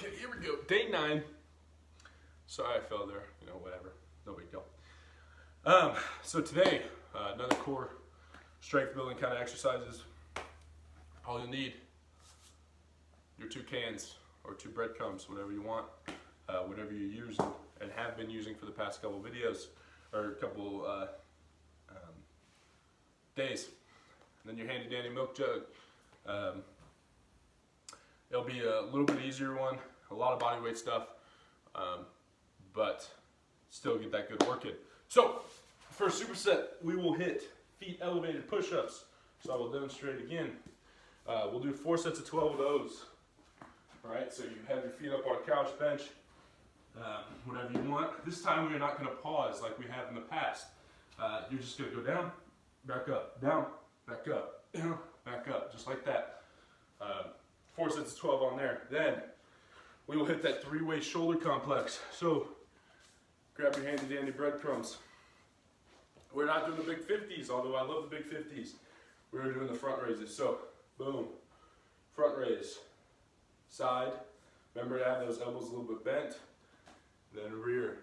Okay, here we go. Day 9. Sorry I fell there. Whatever. No big deal. So today, another core strength building kind of exercises. All you'll need, your 2 cans or 2 breadcrumbs, whatever you want, whatever you use and have been using for the past couple videos or couple days. And then your handy dandy milk jug. It'll be a little bit easier one, a lot of body weight stuff, but still get that good work in. So, first superset, we will hit feet elevated push-ups. So I will demonstrate again. We'll do 4 sets of 12 of those. All right, so you have your feet up on a couch, bench, whatever you want. This time we are not going to pause like we have in the past. You're just going to go down, back up, down, back up, down, back up, just like that. 4 sets of 12 on there. Then we will hit that 3-way shoulder complex. So grab your handy dandy breadcrumbs. We're not doing the big 50s, although I love the big 50s. We're doing the front raises. So boom, front raise, side. Remember to have those elbows a little bit bent. Then rear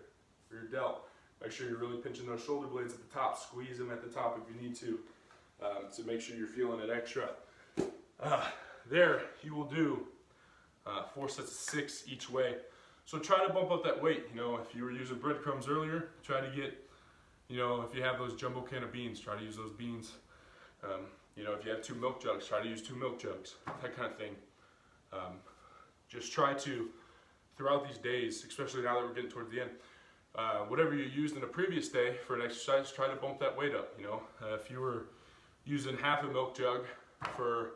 delt. Make sure you're really pinching those shoulder blades at the top. Squeeze them at the top if you need to make sure you're feeling it extra. There you will do 4 sets of 6 each way. So try to bump up that weight. If you were using breadcrumbs earlier, try to get, if you have those jumbo can of beans, try to use those beans. If you have 2 milk jugs, try to use 2 milk jugs, that kind of thing. Just try to, throughout these days, especially now that we're getting towards the end, whatever you used in a previous day for an exercise, try to bump that weight up. If you were using half a milk jug for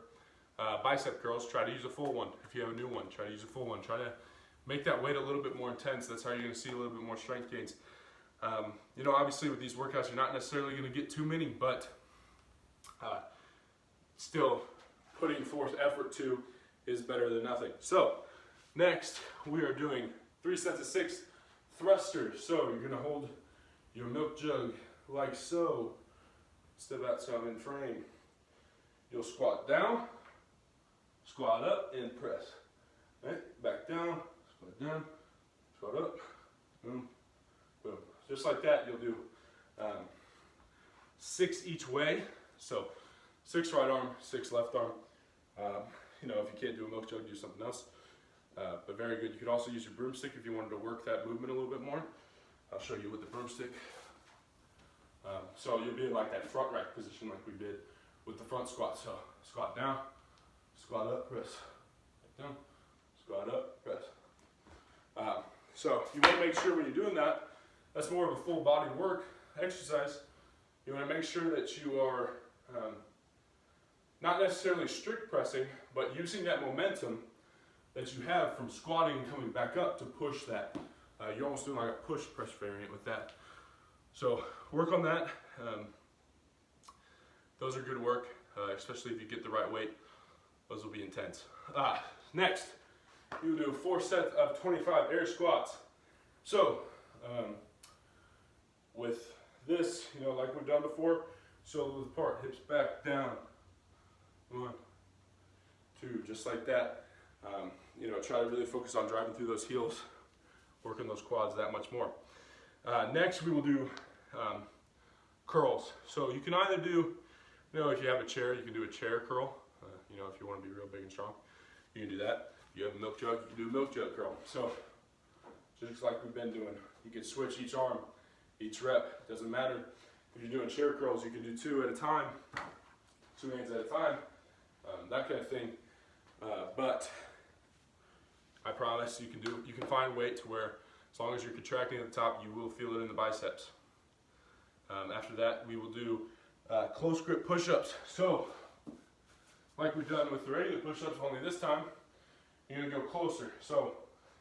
bicep curls, try to use a full one. If you have a new one, try to use a full one. Try to make that weight a little bit more intense. That's how you're going to see a little bit more strength gains. Obviously with these workouts, you're not necessarily going to get too many, but still putting forth effort to is better than nothing. So next we are doing 3 sets of 6 thrusters. So you're going to hold your milk jug like so. Step out so I'm in frame. You'll squat down, squat up, and press. Right? Back down, squat up, boom, boom. Just like that, you'll do 6 each way. So 6 right arm, 6 left arm. If you can't do a milk jug, do something else. But very good. You could also use your broomstick if you wanted to work that movement a little bit more. I'll show you with the broomstick. So you'll be in like that front rack position like we did with the front squat. So squat down, squat up, press. Back down, squat up, press. So you want to make sure when you're doing that, that's more of a full body work exercise. You want to make sure that you are not necessarily strict pressing, but using that momentum that you have from squatting and coming back up to push that. You're almost doing like a push press variant with that. So work on that. Those are good work, especially if you get the right weight. Those will be intense. Next, you do 4 sets of 25 air squats. So with this, like we've done before, shoulders apart, hips back, down. 1, 2, just like that. Try to really focus on driving through those heels, working those quads that much more. Next, we will do curls. So you can either do, if you have a chair, you can do a chair curl. If you want to be real big and strong, you can do that. You have a milk jug, you can do a milk jug curl. So just like we've been doing, you can switch each arm, each rep. Doesn't matter if you're doing chair curls, you can do 2 at a time, 2 hands at a time, that kind of thing. But I promise you can find weight to where as long as you're contracting at the top, you will feel it in the biceps. After that, we will do close grip push-ups. So, like we've done with the regular push-ups, only this time, you're going to go closer. So,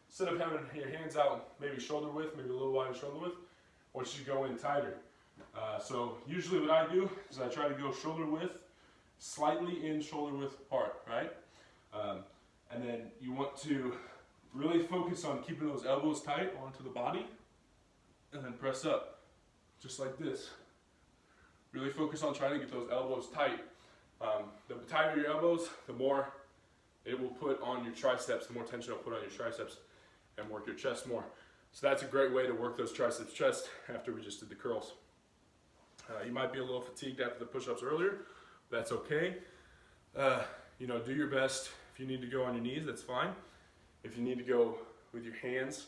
instead of having your hands out maybe shoulder width, maybe a little wider shoulder width, I want you to go in tighter. So, usually what I do is I try to go shoulder width, slightly in shoulder width apart, right? And then you want to really focus on keeping those elbows tight onto the body, and then press up, just like this. Really focus on trying to get those elbows tight. The tighter your elbows, the more it will put on your triceps. The more tension it'll put on your triceps and work your chest more. So that's a great way to work those triceps chest after we just did the curls. You might be a little fatigued after the push-ups earlier. That's okay. You know, do your best. If you need to go on your knees, that's fine. If you need to go with your hands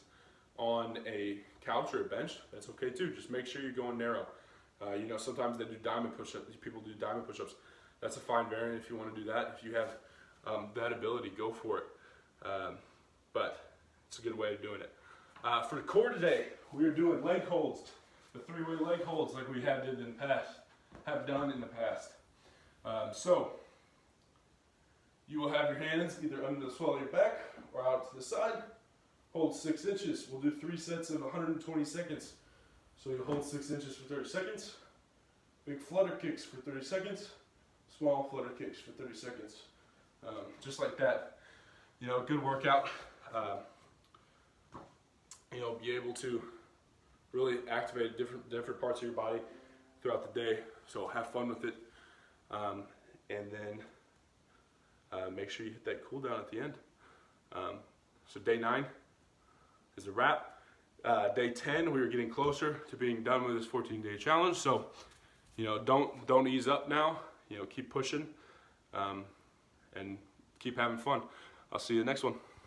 on a couch or a bench, that's okay too. Just make sure you're going narrow. You know, sometimes they do diamond push-ups. People do diamond push-ups. That's a fine variant if you want to do that. If you have that ability, go for it. But it's a good way of doing it. For the core today, we are doing leg holds. The 3-way leg holds like we have done in the past. So you will have your hands either under the swell of your back or out to the side. Hold 6 inches. We'll do 3 sets of 120 seconds. So you'll hold 6 inches for 30 seconds. Big flutter kicks for 30 seconds. Small flutter kicks for 30 seconds. Just like that. You know, good workout. You know, be able to really activate different parts of your body throughout the day. So have fun with it. And then make sure you hit that cool down at the end. So day 9 is a wrap. Day 10, we are getting closer to being done with this 14-day challenge. So, you know, don't ease up now. You know, keep pushing and keep having fun. I'll see you next one.